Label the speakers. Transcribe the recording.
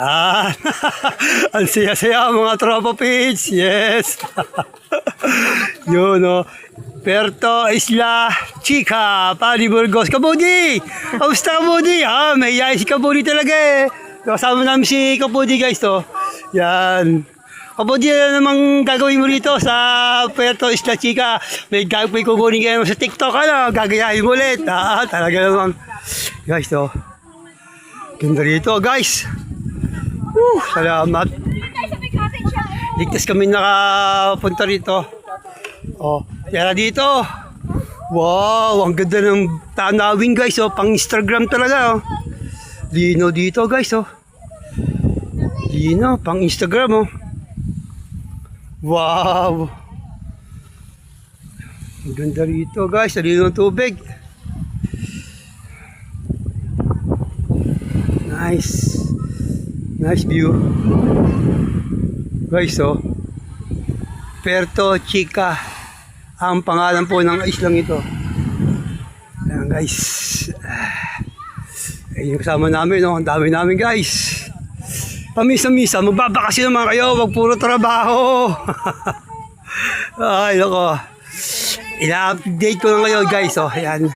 Speaker 1: Ah, ang saya-saya mga tropa pits. Yes. Yun o. Puerto Isla Chica, Pali Burgos. Kabudi! Kamusta Kabudi? Ah, may yaya si Kabudi talaga eh. Kasama namin si Kabudi guys to. Yan. Kabudi na namang gagawin mo rito sa Puerto Isla Chica. May gagawin kukunin kayo sa TikTok ano. Gagayahin mo ulit. Ah, talaga namang. Guys to. Ganda rito guys. Salamat. Ligtas kami nakapunta rito. Oh, yara dito. Wow, ang ganda ng tanawin guys. Oh, pang Instagram talaga. Oh. Lino dito guys. Oh. Lino, pang Instagram. Oh. Wow. Ang ganda rito guys. Lino ng tubig. Nice. Nice view. Guys, oh. Puerto Chica. Ang pangalan po ng islang ito. Ayan, guys. Ayun yung kasama namin, no? Ang dami namin, guys. Pamisa-misa, magbabakasyon naman kayo. Wag puro trabaho. Ay, loko. Ina-update ko na ngayon, guys, oh. Ayan.